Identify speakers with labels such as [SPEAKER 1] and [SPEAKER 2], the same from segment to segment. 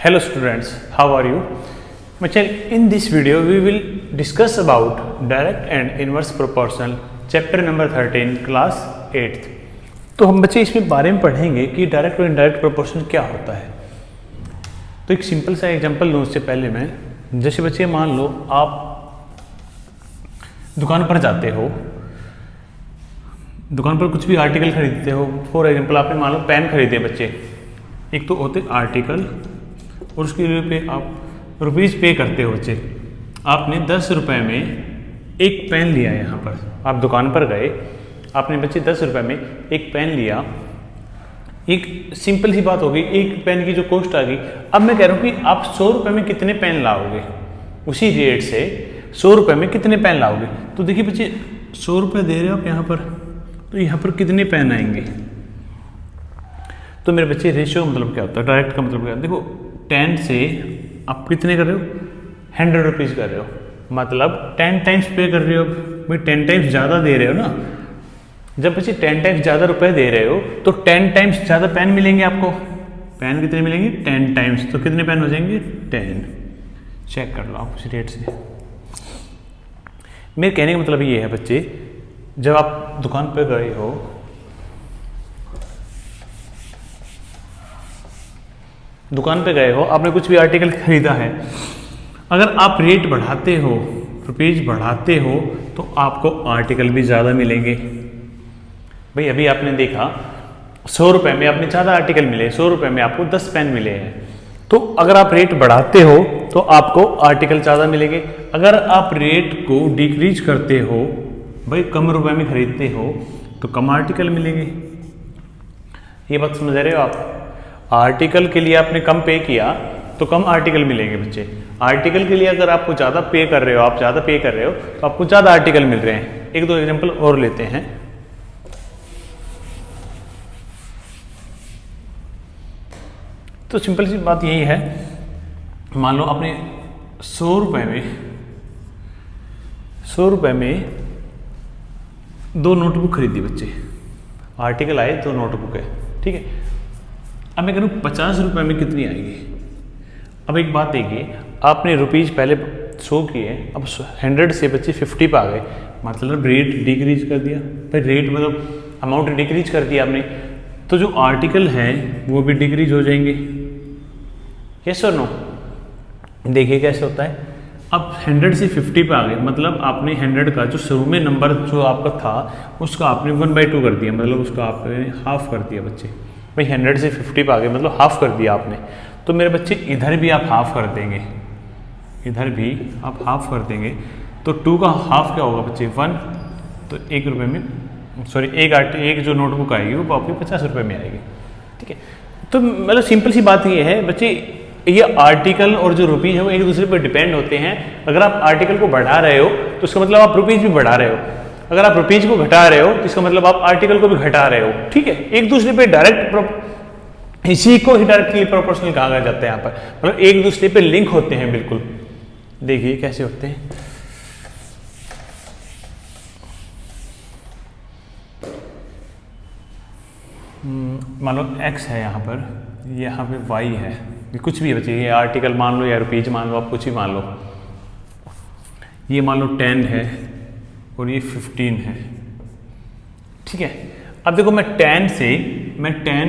[SPEAKER 1] Hello students, how are you? In this video we will discuss about direct and inverse proportional chapter number 13 class 8th। तो हम बच्चे इसमें बारे में पढ़ेंगे कि डायरेक्ट और इनडायरेक्ट प्रोपोर्शन क्या होता है। तो एक सिंपल सा एग्जांपल लूँ उससे पहले मैं, जैसे बच्चे मान लो आप दुकान पर जाते हो, दुकान पर कुछ भी आर्टिकल खरीदते हो। फॉर एग्जांपल आपने मान लो पेन खरीदे बच्चे, एक तो होते आर्टिकल और उसके पे आप रुपीज़ पे करते हो बच्चे। आपने 10 रुपये में एक पेन लिया, यहाँ पर आप दुकान पर गए, आपने बच्चे 10 रुपये में एक पेन लिया। एक सिंपल सी बात होगी, एक पेन की जो कॉस्ट आ गई। अब मैं कह रहा हूँ कि आप 100 रुपये में कितने पेन लाओगे, उसी रेट से 100 रुपये में कितने पेन लाओगे। तो देखिए बच्चे 100 रुपये दे रहे हो आप यहाँ पर, तो यहाँ पर कितने पेन आएंगे। तो मेरे बच्चे रेशियो का मतलब क्या होता है, डायरेक्ट का मतलब क्या है। देखो 10 से आप कितने कर रहे हो, 100 रुपीज़ कर रहे हो, मतलब 10 टाइम्स पे कर रहे हो। भाई 10 टाइम्स ज़्यादा दे रहे हो ना। जब बच्चे 10 टाइम्स ज़्यादा रुपए दे रहे हो तो 10 टाइम्स ज़्यादा पेन मिलेंगे आपको। पेन कितने मिलेंगे, 10 टाइम्स। तो कितने पेन हो जाएंगे, 10। चेक कर लो आप उस रेट से। मेरे कहने का मतलब ये है बच्चे, जब आप दुकान पर गए हो, दुकान पे गए हो, आपने कुछ भी आर्टिकल खरीदा है, अगर आप रेट बढ़ाते हो, रुपीज़ बढ़ाते हो, तो आपको आर्टिकल भी ज़्यादा मिलेंगे। भाई अभी आपने देखा 100 रुपये में आपने ज़्यादा आर्टिकल मिले, 100 रुपये में आपको 10 पेन मिले हैं। तो अगर आप रेट बढ़ाते हो तो आपको आर्टिकल ज़्यादा मिलेंगे। अगर आप रेट को डिक्रीज करते हो, भाई कम रुपए में खरीदते हो, तो कम आर्टिकल मिलेंगे। ये बात समझ रहे हो आप। आर्टिकल के लिए आपने कम पे किया तो कम आर्टिकल मिलेंगे बच्चे। आर्टिकल के लिए अगर आपको ज़्यादा पे कर रहे हो, आप ज़्यादा पे कर रहे हो, तो आपको ज़्यादा आर्टिकल मिल रहे हैं। एक दो एग्जांपल और लेते हैं। तो सिंपल सी बात यही है, मान लो आपने 100 रुपये में 2 नोटबुक खरीदी बच्चे। आर्टिकल आए 2 नोटबुक है, ठीक है। अब मैं कह रहा हूँ 50 रुपये में कितनी आएगी। अब एक बात देखिए, आपने रुपीज़ पहले 100 किए, अब 100 से बच्चे 50 पे आ गए, मतलब रेट डिक्रीज कर दिया। भाई रेट मतलब अमाउंट डिक्रीज कर दिया आपने, तो जो आर्टिकल हैं वो भी डिक्रीज हो जाएंगे। यस और नो। देखिए कैसे होता है। अब 100 से 50 पे आ गए, मतलब आपने 100 का जो शुरू में नंबर जो आपका था उसका आपने 1/2 कर दिया, मतलब उसका आपने हाफ कर दिया बच्चे। भाई 100 से 50 पे आ गए, मतलब हाफ कर दिया आपने। तो मेरे बच्चे इधर भी आप हाफ कर देंगे, इधर भी आप हाफ कर देंगे, तो 2 का हाफ क्या होगा बच्चे, 1। तो 1 रुपये में, सॉरी एक जो नोटबुक आएगी वो आपकी 50 रुपये में आएगी, ठीक है। तो मतलब सिंपल सी बात ये है बच्चे, ये आर्टिकल और जो रुपीज़ है वो एक दूसरे पर डिपेंड होते हैं। अगर आप आर्टिकल को बढ़ा रहे हो तो इसका मतलब आप रुपीज़ भी बढ़ा रहे हो। अगर आप रुपीज़ को घटा रहे हो तो इसका मतलब आप आर्टिकल को भी घटा रहे हो, ठीक है। एक दूसरे पे डायरेक्ट, इसी को ही डायरेक्टली प्रोपोर्शनल कहा जाता है यहाँ पर, मतलब एक दूसरे पे लिंक होते हैं बिल्कुल। देखिए कैसे होते हैं। मान लो x है यहाँ पर, यहाँ पे y है, ये कुछ भी है बच्चे, ये आर्टिकल मान लो या रुपीज़ मान लो, आप कुछ भी मान लो। ये मान लो 10 है और ये 15 है, ठीक है। अब देखो मैं 10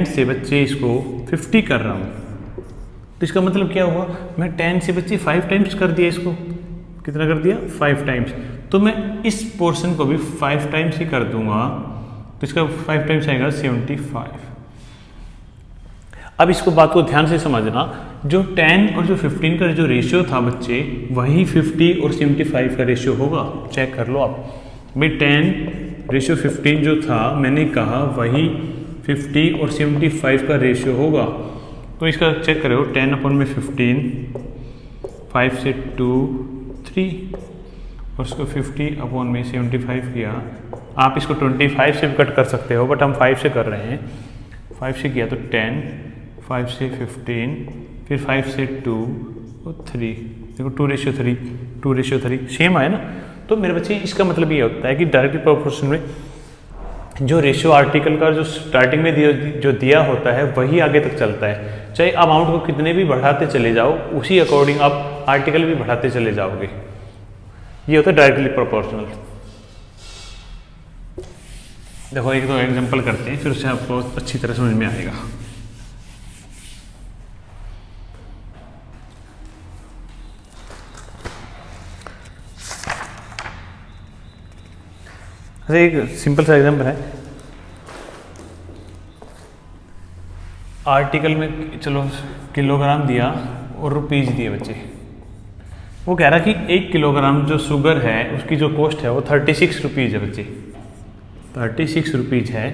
[SPEAKER 1] से बच्चे इसको 50 कर रहा हूँ, तो इसका मतलब क्या हुआ, मैं 10 से बच्चे 5 टाइम्स कर दिया इसको। कितना कर दिया, 5 टाइम्स। तो मैं इस पोर्शन को भी 5 टाइम्स ही कर दूंगा, तो इसका 5 टाइम्स आएगा 75। अब इसको बात को ध्यान से समझना, जो 10 और जो 15 का जो रेशियो था बच्चे, वही 50 और 75 का रेशियो होगा। चेक कर लो आप। भाई 10 रेशियो 15 जो था, मैंने कहा वही 50 और 75 का रेशियो होगा। तो इसका चेक करो, 10 अपन में 15, 5 से 2 3, और उसको 50 अपॉन में 75 किया। आप इसको 25 से भी कट कर सकते हो, बट हम 5 से कर रहे हैं। 5 से किया तो 10, 5 से 15, फिर 5 से 2 और 3। देखो 2:3 सेम आया ना। तो मेरे बच्चे इसका मतलब ये होता है कि डायरेक्टली प्रोपोर्शन में जो रेशियो आर्टिकल का जो स्टार्टिंग में जो दिया होता है वही आगे तक चलता है, चाहे अमाउंट को कितने भी बढ़ाते चले जाओ उसी अकॉर्डिंग आप आर्टिकल भी बढ़ाते चले जाओगे। ये होता है डायरेक्टली प्रोपोर्शनल। देखो एक दो एग्जांपल करते हैं, फिर उससे आपको अच्छी तरह समझ में आएगा। अच्छा एक सिंपल सा एग्जांपल है, आर्टिकल में चलो किलोग्राम दिया और रुपीज दिए बच्चे। वो कह रहा कि 1 किलोग्राम जो शुगर है उसकी जो कॉस्ट है वो 36 रुपीज़ है बच्चे, 36 रुपीज़ है।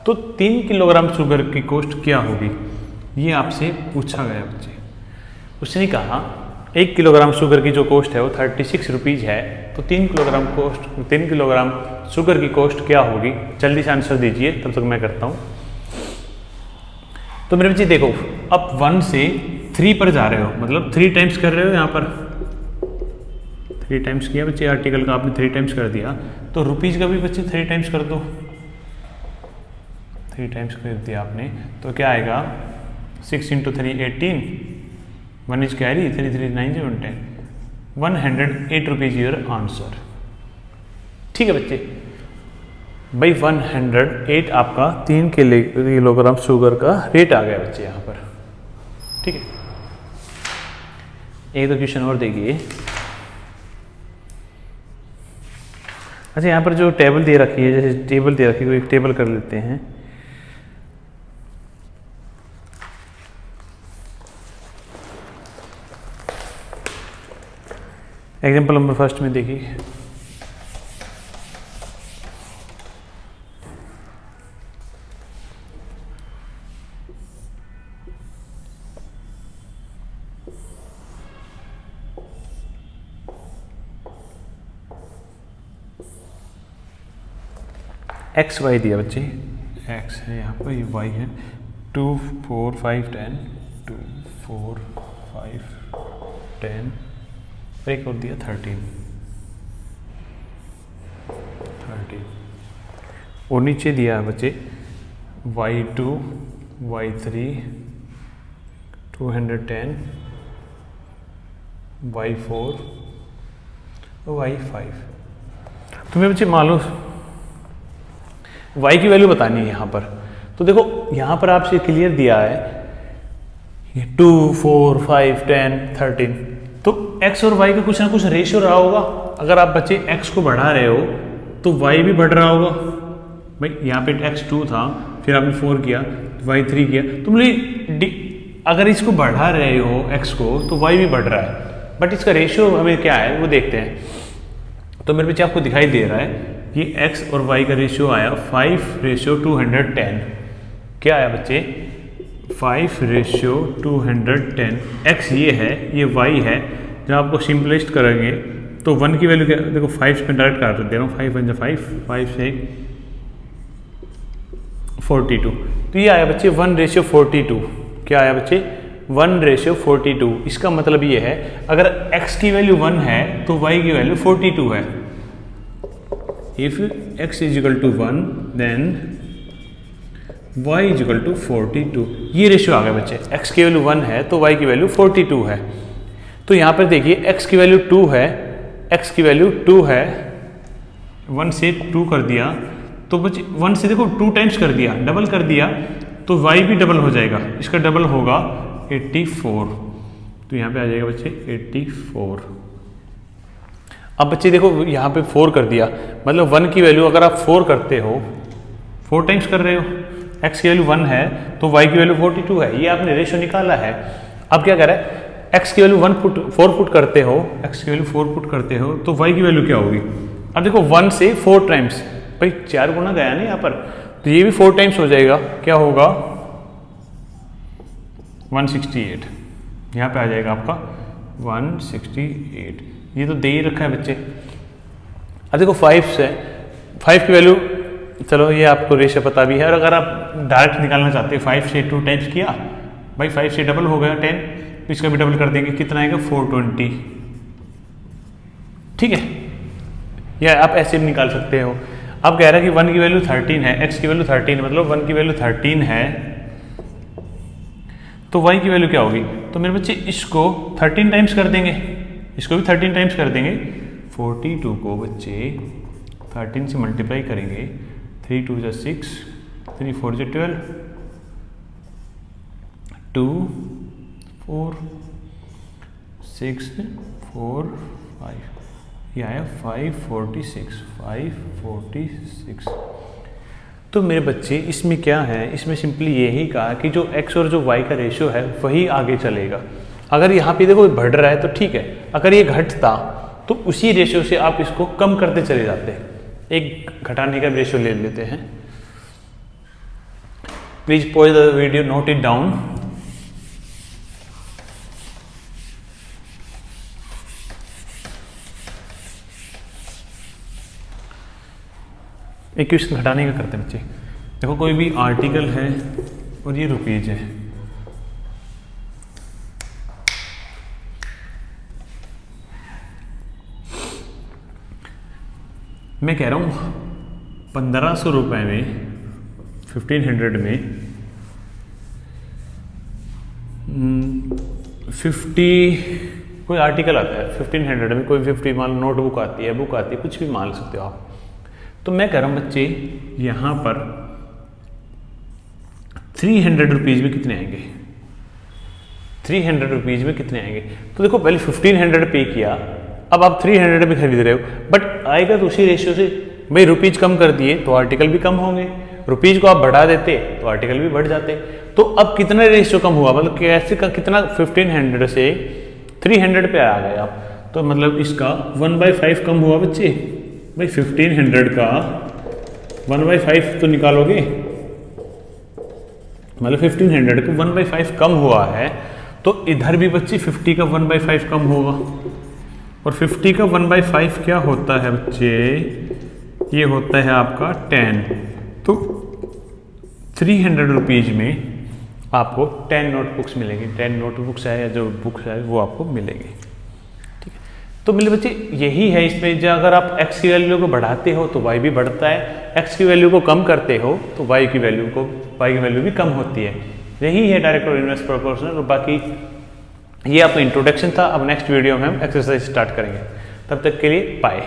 [SPEAKER 1] तो 3 किलोग्राम शुगर की कॉस्ट क्या होगी, ये आपसे पूछा गया बच्चे। उसने कहा 1 किलोग्राम शुगर की जो कॉस्ट है वो 36 रुपीज़ है, तो 3 किलोग्राम शुगर की कॉस्ट क्या होगी। जल्दी से आंसर दीजिए, तब तक मैं करता हूँ। तो मेरे बच्चे देखो, अब 1 से 3 पर जा रहे हो, मतलब 3 टाइम्स कर रहे हो। यहाँ पर 3 टाइम्स किया बच्चे, आर्टिकल का आपने 3 टाइम्स कर दिया, तो रुपीज़ का भी बच्चे 3 टाइम्स कर दो। 3 टाइम्स कर दिया आपने, तो क्या आएगा 6 × 3 18, 1 is carry, 3 3 9 7 10, 108 rupees your answer. ठीक है बच्चे, भाई 108 आपका 3 किलोग्राम शुगर का रेट आ गया बच्चे यहाँ पर। ठीक है, एक दो क्वेश्चन और देखिए। अच्छा यहाँ पर जो टेबल दे रखी है, जैसे टेबल दे रखी है, एक टेबल कर लेते हैं। एग्जाम्पल नंबर फर्स्ट में देखिए, एक्स वाई दिया बच्चे, एक्स है यहाँ पर, ये वाई है। 2 4 5 10, 2 4 5 10, एक और दिया 13 और नीचे दिया है बच्चे y2 y3 210 y4 y5। तुम्हें बच्चे मान लो y की वैल्यू बतानी है यहाँ पर। तो देखो यहाँ पर आपसे क्लियर दिया है 2 4 5 10 13, तो x और y का कुछ ना कुछ रेशियो रहा होगा। अगर आप बच्चे x को बढ़ा रहे हो तो y भी बढ़ रहा होगा। भाई यहाँ पे x2 था, फिर आपने 4 किया, y3 किया, तो मतलब अगर इसको बढ़ा रहे हो x को तो y भी बढ़ रहा है, बट इसका रेशियो हमें क्या है वो देखते हैं। तो मेरे बच्चे आपको दिखाई दे रहा है कि x और y का रेशियो आया 5:210। क्या आया बच्चे 5:210। x ये है, ये y है। जब आपको सिंपलिस्ट करेंगे तो 1 की वैल्यू क्या, देखो 5 में डायरेक्ट काट दे रहा हूँ, 5 × 5, 5 से 42, तो ये आया बच्चे 1:42। क्या आया बच्चे 1:42। इसका मतलब ये है अगर x की वैल्यू 1 है तो y की वैल्यू 42 है। If x is equal to 1 then y is equal to 42। ये रेशियो आ गया बच्चे, x की वैल्यू 1 है तो y की वैल्यू 42 है। तो यहाँ पर देखिए x की वैल्यू 2 है, x की वैल्यू 2 है, 1 से 2 कर दिया तो बच्चे 1 से देखो 2 टाइम्स कर दिया, डबल कर दिया, तो y भी डबल हो जाएगा, इसका डबल होगा 84। तो यहाँ पे आ जाएगा बच्चे 84। अब बच्चे देखो यहाँ पे 4 कर दिया, मतलब 1 की वैल्यू अगर आप 4 करते हो, 4 टाइम्स कर रहे हो, x की वैल्यू 1 है तो y की वैल्यू 42 है, ये आपने रेशियो निकाला है। अब क्या कर रहा है, x की वैल्यू 4 पुट करते हो, x की वैल्यू 4 पुट करते हो तो y की वैल्यू क्या होगी। अब देखो 1 से 4 टाइम्स, भाई 4 गुना गया ना यहाँ पर, तो ये भी 4 टाइम्स हो जाएगा, क्या होगा 168। यहाँ पे आ जाएगा आपका 168। ये तो दे ही रखा है बच्चे। अब देखो 5 से 5 की वैल्यू, चलो ये आपको रेशियो पता भी है, और अगर आप डायरेक्ट निकालना चाहते हैं 5 से 2 टाइम्स किया, भाई 5 से डबल हो गया 10, तो इसका भी डबल कर देंगे, कितना आएगा 420। ठीक है, या आप ऐसे भी निकाल सकते हो। अब कह रहा है कि 1 की वैल्यू 13 है, x की वैल्यू 13 है, मतलब 1 की वैल्यू 13 है, तो y की वैल्यू क्या होगी? तो मेरे बच्चे इसको 13 टाइम्स कर देंगे, इसको भी 13 टाइम्स कर देंगे। 42 को बच्चे 13 से मल्टीप्लाई करेंगे, 3 2 जा 6, 3 4 जा 12, 2 4 6 4 5, ये आया 546, 546। तो मेरे बच्चे इसमें क्या है, इसमें सिंपली यही कहा कि जो x और जो y का रेशियो है वही आगे चलेगा। अगर यहाँ पे देखो बढ़ रहा है तो ठीक है, अगर ये घटता तो उसी रेशियो से आप इसको कम करते चले जाते। एक घटाने का रेशियो ले लेते हैं। Please pause the video, note it down. एक क्वेश्चन घटाने का करते हैं बच्चे। देखो कोई भी आर्टिकल है और ये रुपीज है, मैं कह रहा हूँ 1500 रुपये में, 1500 में 50 कोई आर्टिकल आता है 1500 में, कोई 50 मान नोटबुक आती है, बुक आती है, कुछ भी मान सकते हो आप। तो मैं कह रहा हूँ बच्चे यहाँ पर 300 रुपीज़ में कितने आएंगे? 300 रुपीज़ में कितने आएंगे? तो देखो पहले 1500 पे किया, अब आप 300 में खरीद रहे हो, बट आएगा तो उसी रेशियो से। भाई रुपीज़ कम कर दिए तो आर्टिकल भी कम होंगे, रुपीज़ को आप बढ़ा देते तो आर्टिकल भी बढ़ जाते। तो अब कितना रेशियो कम हुआ, मतलब कैसे का कितना? 1500 से 300 पे आ गए आप, तो मतलब इसका 1/5 कम हुआ बच्चे। भाई 1500 का 1/5 तो निकालोगे, मतलब 1500 का 1/5 कम हुआ है, तो इधर भी बच्चे 50 का 1/5 कम होगा। और 50 का 1/5 क्या होता है बच्चे? ये होता है आपका 10। तो 300 रुपीज़ में आपको 10 नोटबुक्स मिलेंगी, 10 नोटबुक्स है या जो बुक्स है वो आपको मिलेंगी। ठीक है, तो मेरे बच्चे यही है इसमें, जो अगर आप x की वैल्यू को बढ़ाते हो तो y भी बढ़ता है, x की वैल्यू को कम करते हो तो y की वैल्यू भी कम होती है। यही है डायरेक्ट और इनवर्स प्रोपोर्शनल। और बाकी ये आपका इंट्रोडक्शन था। अब नेक्स्ट वीडियो में हम एक्सरसाइज स्टार्ट करेंगे। तब तक के लिए बाय।